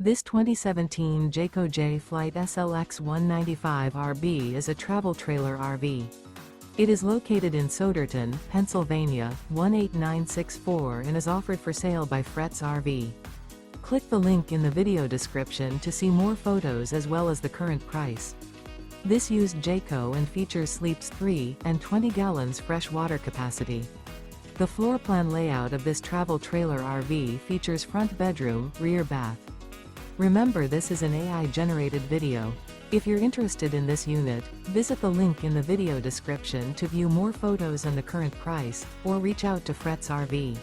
This 2017 Jayco J Flight SLX 195RB is a travel trailer RV. It is located in Souderton, Pennsylvania, 18964 and is offered for sale by Fretz RV. Click the link in the video description to see more photos as well as the current price. This used Jayco and features sleeps 3 and 20 gallons fresh water capacity. The floor plan layout of this travel trailer RV features front bedroom, rear bath. Remember, this is an AI-generated video. If you're interested in this unit, visit the link in the video description to view more photos and the current price, or reach out to Fretz RV.